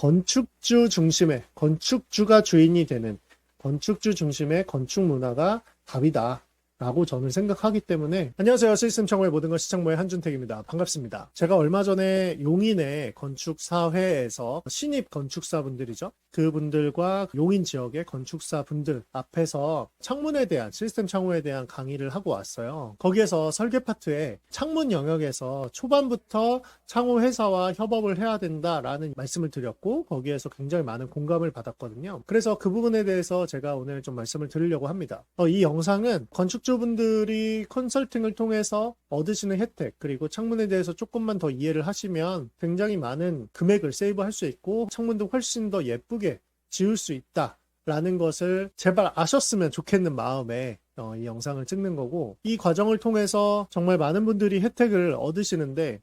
건축주 중심의, 건축주가 주인이 되는 건축주 중심의 건축 문화가 답이다 라고 저는 생각하기 때문에. 안녕하세요. 시스템 창고의 모든 것 시창모의 한준택입니다. 반갑습니다. 제가 얼마 전에 용인의 건축사회에서 신입 건축사분들이죠. 그분들과 용인 지역의 건축사분들 앞에서 창문에 대한, 시스템 창호에 대한 강의를 하고 왔어요. 거기에서 설계 파트에 창문 영역에서 초반부터 창호 회사와 협업을 해야 된다라는 말씀을 드렸고, 거기에서 굉장히 많은 공감을 받았거든요. 그래서 그 부분에 대해서 제가 오늘 좀 말씀을 드리려고 합니다. 이 영상은 건축주분들이 컨설팅을 통해서 얻으시는 혜택, 그리고 창문에 대해서 조금만 더 이해를 하시면 굉장히 많은 금액을 세이브할 수 있고 창문도 훨씬 더 예쁘게 지을 수 있다라는 것을 제발 아셨으면 좋겠는 마음에 이 영상을 찍는 거고, 이 과정을 통해서 정말 많은 분들이 혜택을 얻으시는데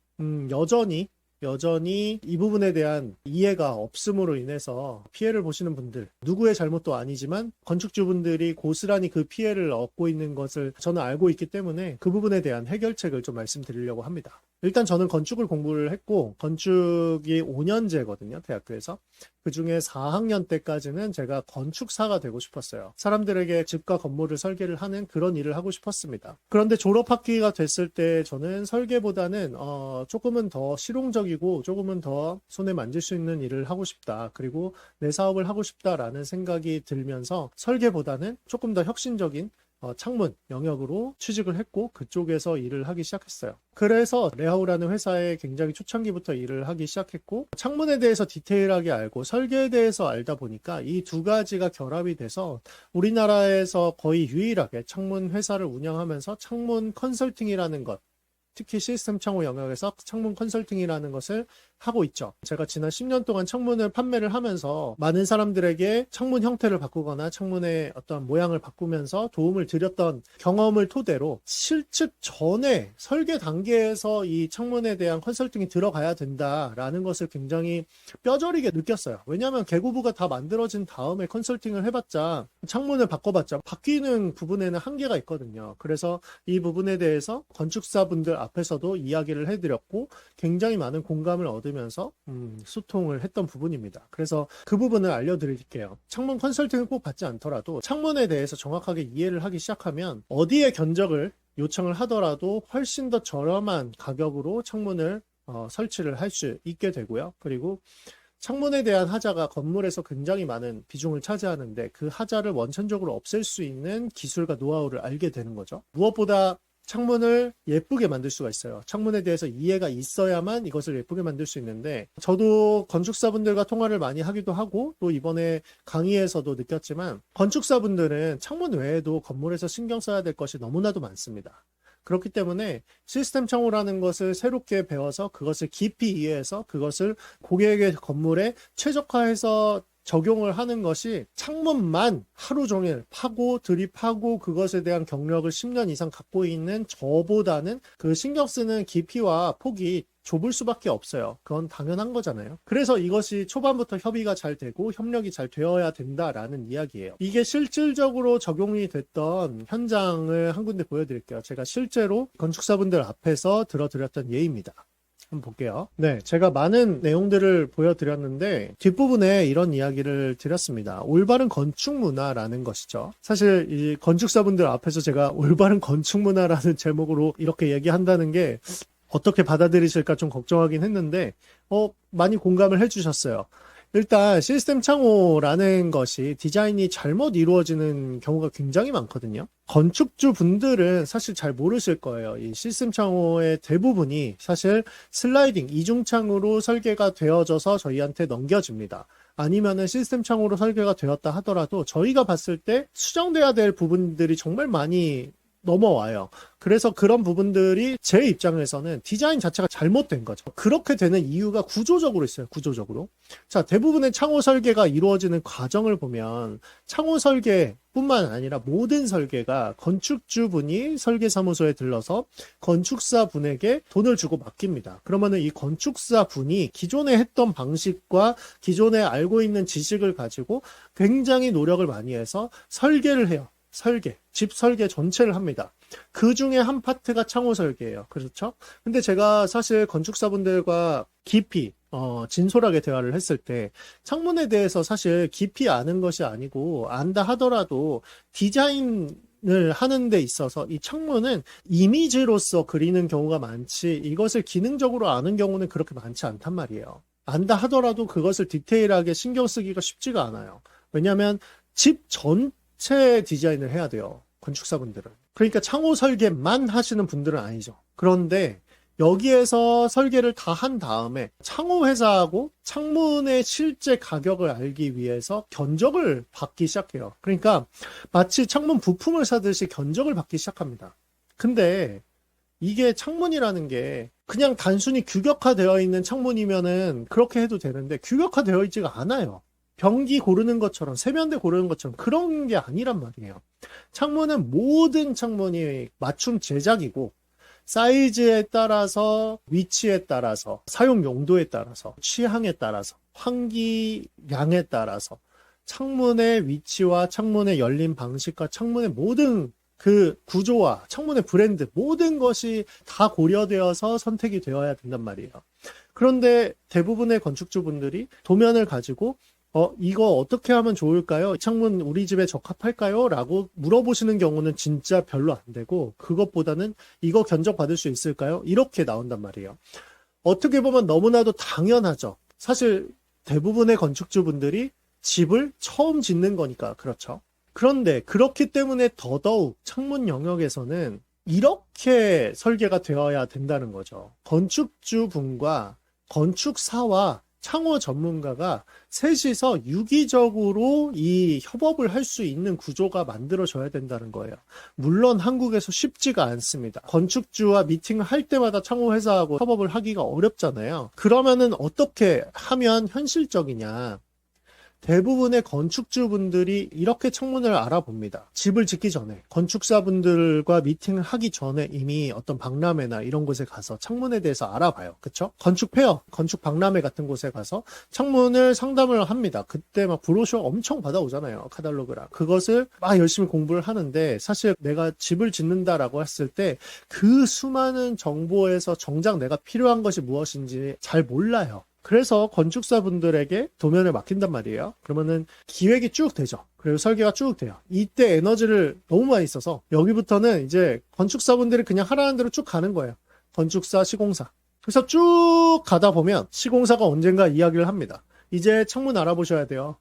여전히 이 부분에 대한 이해가 없음으로 인해서 피해를 보시는 분들, 누구의 잘못도 아니지만 건축주분들이 고스란히 그 피해를 얻고 있는 것을 저는 알고 있기 때문에 그 부분에 대한 해결책을 좀 말씀드리려고 합니다. 일단 저는 건축을 공부를 했고, 건축이 5년제거든요, 대학교에서. 그 중에 4학년 때까지는 제가 건축사가 되고 싶었어요. 사람들에게 집과 건물을 설계를 하는 그런 일을 하고 싶었습니다. 그런데 졸업학기가 됐을 때 저는 설계보다는 조금은 더 실용적이고 조금은 더 손에 만질 수 있는 일을 하고 싶다. 그리고 내 사업을 하고 싶다라는 생각이 들면서 설계보다는 조금 더 혁신적인 창문 영역으로 취직을 했고, 그쪽에서 일을 하기 시작했어요. 그래서 레하우라는 회사에 굉장히 초창기부터 일을 하기 시작했고, 창문에 대해서 디테일하게 알고 설계에 대해서 알다 보니까 이 두 가지가 결합이 돼서 우리나라에서 거의 유일하게 창문 회사를 운영하면서 창문 컨설팅이라는 것, 특히 시스템 창호 영역에서 창문 컨설팅이라는 것을 하고 있죠. 제가 지난 10년 동안 창문을 판매를 하면서 많은 사람들에게 창문 형태를 바꾸거나 창문의 어떤 모양을 바꾸면서 도움을 드렸던 경험을 토대로 실측 전에 설계 단계에서 이 창문에 대한 컨설팅이 들어가야 된다라는 것을 굉장히 뼈저리게 느꼈어요. 왜냐하면 개고부가 다 만들어진 다음에 컨설팅을 해봤자, 창문을 바꿔봤자 바뀌는 부분에는 한계가 있거든요. 그래서 이 부분에 대해서 건축사분들 앞에서도 이야기를 해드렸고 굉장히 많은 공감을 얻으면서 소통을 했던 부분입니다. 그래서 그 부분을 알려드릴게요. 창문 컨설팅을 꼭 받지 않더라도 창문에 대해서 정확하게 이해를 하기 시작하면 어디에 견적을 요청을 하더라도 훨씬 더 저렴한 가격으로 창문을 설치를 할 수 있게 되고요. 그리고 창문에 대한 하자가 건물에서 굉장히 많은 비중을 차지하는데, 그 하자를 원천적으로 없앨 수 있는 기술과 노하우를 알게 되는 거죠. 무엇보다 창문을 예쁘게 만들 수가 있어요. 창문에 대해서 이해가 있어야만 이것을 예쁘게 만들 수 있는데, 저도 건축사분들과 통화를 많이 하기도 하고 또 이번에 강의에서도 느꼈지만, 건축사분들은 창문 외에도 건물에서 신경 써야 될 것이 너무나도 많습니다. 그렇기 때문에 시스템 창호라는 것을 새롭게 배워서 그것을 깊이 이해해서 그것을 고객의 건물에 최적화해서 적용을 하는 것이, 창문만 하루 종일 파고 들이파고 그것에 대한 경력을 10년 이상 갖고 있는 저보다는 그 신경 쓰는 깊이와 폭이 좁을 수밖에 없어요. 그건 당연한 거잖아요. 그래서 이것이 초반부터 협의가 잘 되고 협력이 잘 되어야 된다라는 이야기예요. 이게 실질적으로 적용이 됐던 현장을 한 군데 보여드릴게요. 제가 실제로 건축사분들 앞에서 들어드렸던 예입니다. 한번 볼게요. 네, 제가 많은 내용들을 보여드렸는데 뒷부분에 이런 이야기를 드렸습니다. 올바른 건축 문화라는 것이죠. 사실 이 건축사분들 앞에서 제가 올바른 건축 문화라는 제목으로 이렇게 얘기한다는 게 어떻게 받아들이실까 좀 걱정하긴 했는데 많이 공감을 해주셨어요. 일단 시스템 창호라는 것이 디자인이 잘못 이루어지는 경우가 굉장히 많거든요. 건축주 분들은 사실 잘 모르실 거예요. 이 시스템 창호의 대부분이 사실 슬라이딩, 이중창으로 설계가 되어져서 저희한테 넘겨집니다. 아니면은 시스템 창호로 설계가 되었다 하더라도 저희가 봤을 때 수정돼야 될 부분들이 정말 많이 넘어와요. 그래서 그런 부분들이 제 입장에서는 디자인 자체가 잘못된 거죠. 그렇게 되는 이유가 구조적으로 있어요. 구조적으로. 자, 대부분의 창호 설계가 이루어지는 과정을 보면 창호 설계뿐만 아니라 모든 설계가 건축주분이 설계사무소에 들러서 건축사분에게 돈을 주고 맡깁니다. 그러면은 이 건축사분이 기존에 했던 방식과 기존에 알고 있는 지식을 가지고 굉장히 노력을 많이 해서 설계를 해요. 집 설계 전체를 합니다. 그 중에 한 파트가 창호 설계예요. 그렇죠? 근데 제가 사실 건축사분들과 깊이 진솔하게 대화를 했을 때 창문에 대해서 사실 깊이 아는 것이 아니고 안다 하더라도 디자인을 하는 데 있어서 이 창문은 이미지로서 그리는 경우가 많지 이것을 기능적으로 아는 경우는 그렇게 많지 않단 말이에요. 안다 하더라도 그것을 디테일하게 신경 쓰기가 쉽지가 않아요. 왜냐하면 집 전체 디자인을 해야 돼요. 건축사분들은. 그러니까 창호 설계만 하시는 분들은 아니죠. 그런데 여기에서 설계를 다 한 다음에 창호 회사하고 창문의 실제 가격을 알기 위해서 견적을 받기 시작해요. 그러니까 마치 창문 부품을 사듯이 견적을 받기 시작합니다. 근데 이게 창문이라는 게 그냥 단순히 규격화되어 있는 창문이면은 그렇게 해도 되는데 규격화되어 있지가 않아요. 변기 고르는 것처럼 세면대 고르는 것처럼 그런 게 아니란 말이에요. 창문은 모든 창문이 맞춤 제작이고 사이즈에 따라서 위치에 따라서 사용 용도에 따라서 취향에 따라서 환기량에 따라서 창문의 위치와 창문의 열림 방식과 창문의 모든 그 구조와 창문의 브랜드 모든 것이 다 고려되어서 선택이 되어야 된단 말이에요. 그런데 대부분의 건축주분들이 도면을 가지고 이거 어떻게 하면 좋을까요? 창문 우리 집에 적합할까요? 라고 물어보시는 경우는 진짜 별로 안 되고 그것보다는 이거 견적 받을 수 있을까요? 이렇게 나온단 말이에요. 어떻게 보면 너무나도 당연하죠. 사실 대부분의 건축주분들이 집을 처음 짓는 거니까 그렇죠. 그런데 그렇기 때문에 더더욱 창문 영역에서는 이렇게 설계가 되어야 된다는 거죠. 건축주분과 건축사와 창호 전문가가 셋이서 유기적으로 이 협업을 할 수 있는 구조가 만들어져야 된다는 거예요. 물론 한국에서 쉽지가 않습니다. 건축주와 미팅을 할 때마다 창호 회사하고 협업을 하기가 어렵잖아요. 그러면은 어떻게 하면 현실적이냐? 대부분의 건축주분들이 이렇게 창문을 알아봅니다. 집을 짓기 전에 건축사분들과 미팅을 하기 전에 이미 어떤 박람회나 이런 곳에 가서 창문에 대해서 알아봐요. 그쵸? 건축 페어, 건축 박람회 같은 곳에 가서 창문을 상담을 합니다. 그때 막 브로셔 엄청 받아오잖아요. 카탈로그랑. 그것을 막 열심히 공부를 하는데 사실 내가 집을 짓는다라고 했을 때 그 수많은 정보에서 정작 내가 필요한 것이 무엇인지 잘 몰라요. 그래서 건축사분들에게 도면을 맡긴단 말이에요. 그러면은 기획이 쭉 되죠. 그리고 설계가 쭉 돼요. 이때 에너지를 너무 많이 써서 여기부터는 이제 건축사분들이 그냥 하라는 대로 쭉 가는 거예요. 건축사, 시공사. 그래서 쭉 가다 보면 시공사가 언젠가 이야기를 합니다. 이제 창문 알아보셔야 돼요.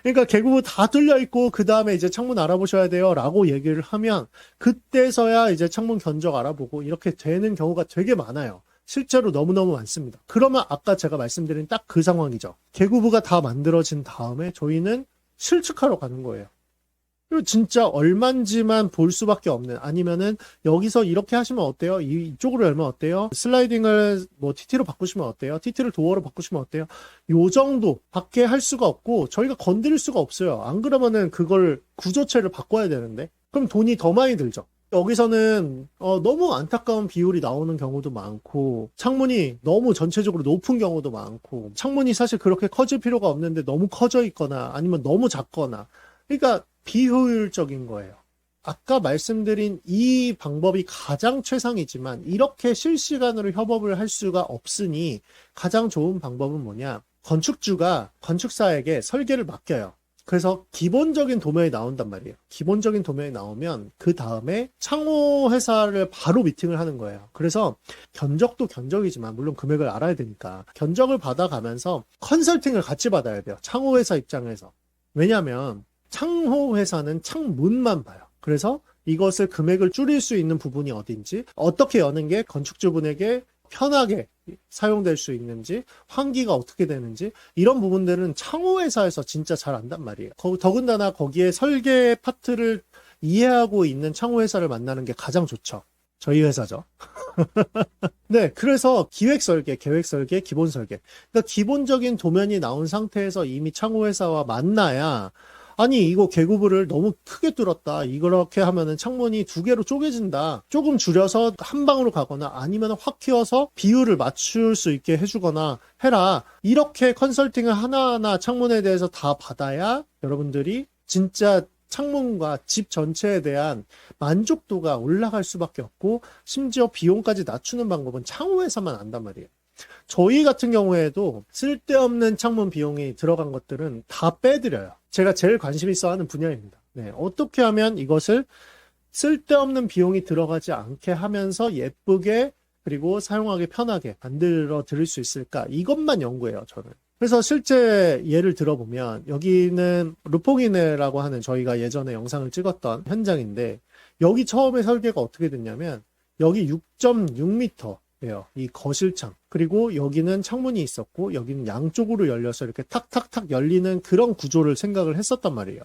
그러니까 개구부 다 뚫려 있고 그 다음에 이제 창문 알아보셔야 돼요 라고 얘기를 하면 그때서야 이제 창문 견적 알아보고 이렇게 되는 경우가 되게 많아요. 실제로 너무너무 많습니다. 그러면 아까 제가 말씀드린 딱 그 상황이죠. 개구부가 다 만들어진 다음에 저희는 실측하러 가는 거예요. 그리고 진짜 얼만지만 볼 수밖에 없는, 아니면은 여기서 이렇게 하시면 어때요? 이쪽으로 열면 어때요? 슬라이딩을 뭐 TT로 바꾸시면 어때요? TT를 도어로 바꾸시면 어때요? 요 정도 밖에 할 수가 없고 저희가 건드릴 수가 없어요. 안 그러면은 그걸 구조체를 바꿔야 되는데 그럼 돈이 더 많이 들죠. 여기서는 너무 안타까운 비율이 나오는 경우도 많고 창문이 너무 전체적으로 높은 경우도 많고 창문이 사실 그렇게 커질 필요가 없는데 너무 커져 있거나 아니면 너무 작거나 그러니까 비효율적인 거예요. 아까 말씀드린 이 방법이 가장 최상이지만 이렇게 실시간으로 협업을 할 수가 없으니 가장 좋은 방법은 뭐냐? 건축주가 건축사에게 설계를 맡겨요. 그래서 기본적인 도면이 나온단 말이에요. 기본적인 도면이 나오면 그 다음에 창호 회사를 바로 미팅을 하는 거예요. 그래서 견적도 견적이지만 물론 금액을 알아야 되니까 견적을 받아가면서 컨설팅을 같이 받아야 돼요. 창호 회사 입장에서. 왜냐하면 창호 회사는 창문만 봐요. 그래서 이것을 금액을 줄일 수 있는 부분이 어딘지, 어떻게 여는 게 건축주분에게 편하게 사용될 수 있는지, 환기가 어떻게 되는지 이런 부분들은 창호 회사에서 진짜 잘 안단 말이에요. 더군다나 거기에 설계 파트를 이해하고 있는 창호 회사를 만나는 게 가장 좋죠. 저희 회사죠. 네, 그래서 기획 설계, 계획 설계, 기본 설계. 그러니까 기본적인 도면이 나온 상태에서 이미 창호 회사와 만나야 아니 이거 개구부를 너무 크게 뚫었다. 이렇게 하면은 창문이 두 개로 쪼개진다. 조금 줄여서 한 방으로 가거나 아니면 확 키워서 비율을 맞출 수 있게 해주거나 해라. 이렇게 컨설팅을 하나하나 창문에 대해서 다 받아야 여러분들이 진짜 창문과 집 전체에 대한 만족도가 올라갈 수밖에 없고 심지어 비용까지 낮추는 방법은 창호회사만 안단 말이에요. 저희 같은 경우에도 쓸데없는 창문 비용이 들어간 것들은 다 빼드려요. 제가 제일 관심 있어 하는 분야입니다. 네, 어떻게 하면 이것을 쓸데없는 비용이 들어가지 않게 하면서 예쁘게 그리고 사용하기 편하게 만들어 드릴 수 있을까? 이것만 연구해요, 저는. 그래서 실제 예를 들어보면 여기는 루포기네라고 하는 저희가 예전에 영상을 찍었던 현장인데 여기 처음에 설계가 어떻게 됐냐면 여기 6.6m예요. 이 거실창. 그리고 여기는 창문이 있었고 여기는 양쪽으로 열려서 이렇게 탁탁탁 열리는 그런 구조를 생각을 했었단 말이에요.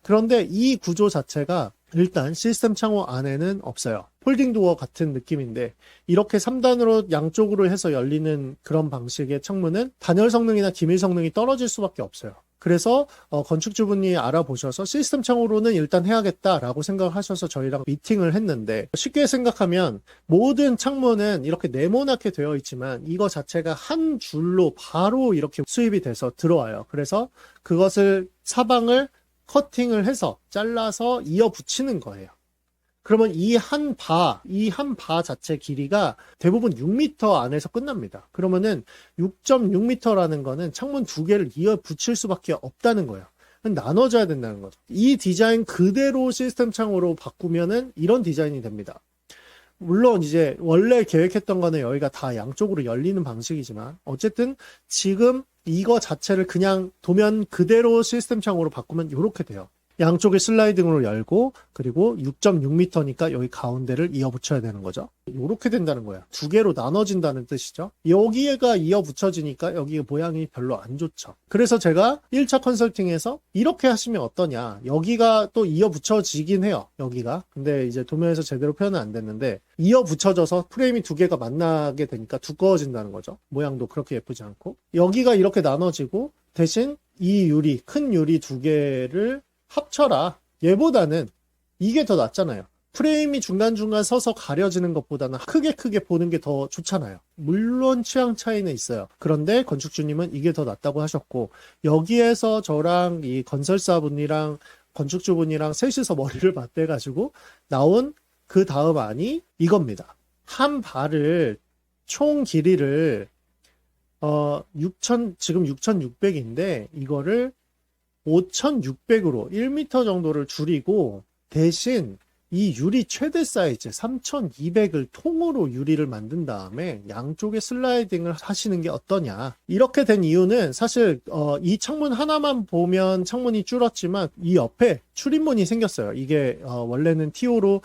그런데 이 구조 자체가 일단 시스템 창호 안에는 없어요. 폴딩 도어 같은 느낌인데 이렇게 3단으로 양쪽으로 해서 열리는 그런 방식의 창문은 단열 성능이나 기밀 성능이 떨어질 수밖에 없어요. 그래서 건축주분이 알아보셔서 시스템 창호로는 일단 해야겠다라고 생각을 하셔서 저희랑 미팅을 했는데 쉽게 생각하면 모든 창문은 이렇게 네모나게 되어 있지만 이거 자체가 한 줄로 바로 이렇게 수입이 돼서 들어와요. 그래서 그것을 사방을 커팅을 해서 잘라서 이어 붙이는 거예요. 그러면 이 한 바 자체 길이가 대부분 6m 안에서 끝납니다. 그러면은 6.6m라는 거는 창문 두 개를 이어 붙일 수밖에 없다는 거예요. 나눠져야 된다는 거죠. 이 디자인 그대로 시스템 창호로 바꾸면은 이런 디자인이 됩니다. 물론 이제 원래 계획했던 거는 여기가 다 양쪽으로 열리는 방식이지만 어쨌든 지금 이거 자체를 그냥 도면 그대로 시스템 창호로 바꾸면 이렇게 돼요. 양쪽에 슬라이딩으로 열고 그리고 6.6m니까 여기 가운데를 이어 붙여야 되는 거죠. 이렇게 된다는 거야. 두 개로 나눠진다는 뜻이죠. 여기가 이어 붙여지니까 여기 모양이 별로 안 좋죠. 그래서 제가 1차 컨설팅에서 이렇게 하시면 어떠냐. 여기가 또 이어 붙여지긴 해요. 여기가. 근데 이제 도면에서 제대로 표현은 안 됐는데 이어 붙여져서 프레임이 두 개가 만나게 되니까 두꺼워진다는 거죠. 모양도 그렇게 예쁘지 않고. 여기가 이렇게 나눠지고 대신 이 유리, 큰 유리 두 개를 합쳐라. 얘보다는 이게 더 낫잖아요. 프레임이 중간중간 서서 가려지는 것보다는 크게 보는 게 더 좋잖아요. 물론 취향 차이는 있어요. 그런데 건축주님은 이게 더 낫다고 하셨고 여기에서 저랑 이 건설사분이랑 건축주분이랑 셋이서 머리를 맞대가지고 나온 그 다음 안이 이겁니다. 한 발을 총 길이를 지금 6,600인데 이거를 5,600으로 1m 정도를 줄이고 대신 이 유리 최대 사이즈 3,200을 통으로 유리를 만든 다음에 양쪽에 슬라이딩을 하시는 게 어떠냐. 이렇게 된 이유는 사실 이 창문 하나만 보면 창문이 줄었지만 이 옆에 출입문이 생겼어요. 이게 원래는 TO로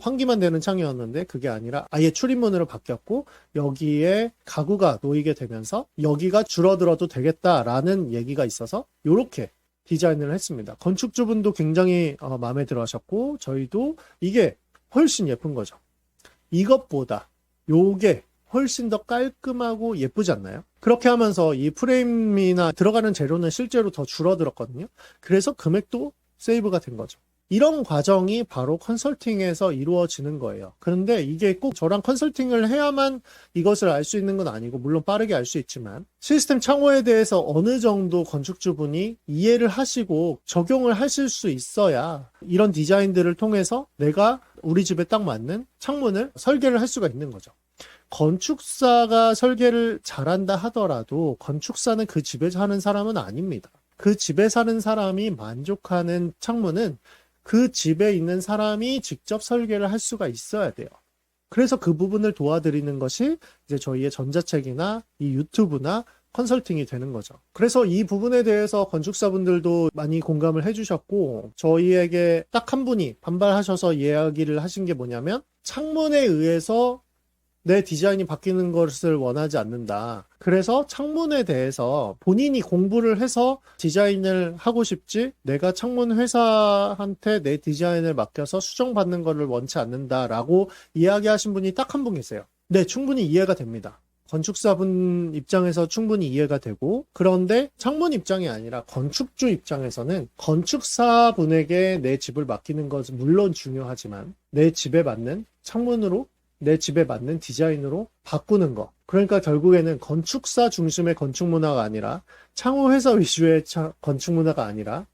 환기만 되는 창이었는데 그게 아니라 아예 출입문으로 바뀌었고 여기에 가구가 놓이게 되면서 여기가 줄어들어도 되겠다라는 얘기가 있어서 이렇게 디자인을 했습니다. 건축주분도 굉장히 마음에 들어 하셨고 저희도 이게 훨씬 예쁜 거죠. 이것보다 요게 훨씬 더 깔끔하고 예쁘지 않나요? 그렇게 하면서 이 프레임이나 들어가는 재료는 실제로 더 줄어들었거든요. 그래서 금액도 세이브가 된 거죠. 이런 과정이 바로 컨설팅에서 이루어지는 거예요. 그런데 이게 꼭 저랑 컨설팅을 해야만 이것을 알 수 있는 건 아니고 물론 빠르게 알 수 있지만 시스템 창호에 대해서 어느 정도 건축주분이 이해를 하시고 적용을 하실 수 있어야 이런 디자인들을 통해서 내가 우리 집에 딱 맞는 창문을 설계를 할 수가 있는 거죠. 건축사가 설계를 잘한다 하더라도 건축사는 그 집에 사는 사람은 아닙니다. 그 집에 사는 사람이 만족하는 창문은 그 집에 있는 사람이 직접 설계를 할 수가 있어야 돼요. 그래서 그 부분을 도와드리는 것이 이제 저희의 전자책이나 이 유튜브나 컨설팅이 되는 거죠. 그래서 이 부분에 대해서 건축사분들도 많이 공감을 해주셨고 저희에게 딱 한 분이 반발하셔서 이야기를 하신 게 뭐냐면 창문에 의해서 내 디자인이 바뀌는 것을 원하지 않는다. 그래서 창문에 대해서 본인이 공부를 해서 디자인을 하고 싶지 내가 창문 회사한테 내 디자인을 맡겨서 수정받는 것을 원치 않는다라고 이야기하신 분이 딱 한 분 계세요. 네, 충분히 이해가 됩니다. 건축사분 입장에서 충분히 이해가 되고 그런데 창문 입장이 아니라 건축주 입장에서는 건축사분에게 내 집을 맡기는 것은 물론 중요하지만 내 집에 맞는 창문으로 내 집에 맞는 디자인으로 바꾸는 거. 그러니까 결국에는 건축사 중심의 건축 문화가 아니라 창호회사 위주의 건축 문화가 아니라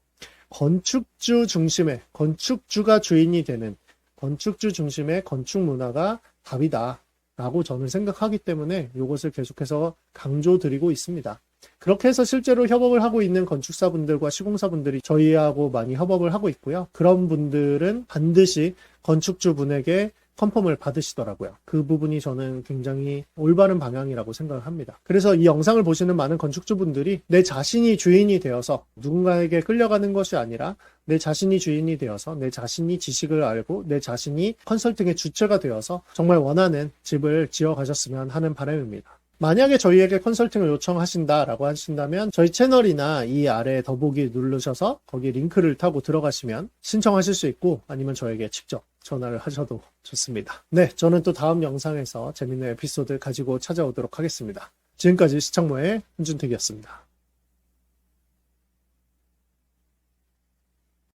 건축주 중심의 건축주가 주인이 되는 건축주 중심의 건축 문화가 답이다 라고 저는 생각하기 때문에 이것을 계속해서 강조드리고 있습니다. 그렇게 해서 실제로 협업을 하고 있는 건축사분들과 시공사분들이 저희하고 많이 협업을 하고 있고요. 그런 분들은 반드시 건축주분에게 컨펌을 받으시더라고요. 그 부분이 저는 굉장히 올바른 방향이라고 생각을 합니다. 그래서 이 영상을 보시는 많은 건축주분들이 내 자신이 주인이 되어서 누군가에게 끌려가는 것이 아니라 내 자신이 주인이 되어서 내 자신이 지식을 알고 내 자신이 컨설팅의 주체가 되어서 정말 원하는 집을 지어 가셨으면 하는 바람입니다. 만약에 저희에게 컨설팅을 요청하신다라고 하신다면 저희 채널이나 이 아래 더보기 누르셔서 거기 링크를 타고 들어가시면 신청하실 수 있고 아니면 저에게 직접 전화를 하셔도 좋습니다. 네, 저는 또 다음 영상에서 재밌는 에피소드 가지고 찾아오도록 하겠습니다. 지금까지 시창모의 hun준택이었습니다.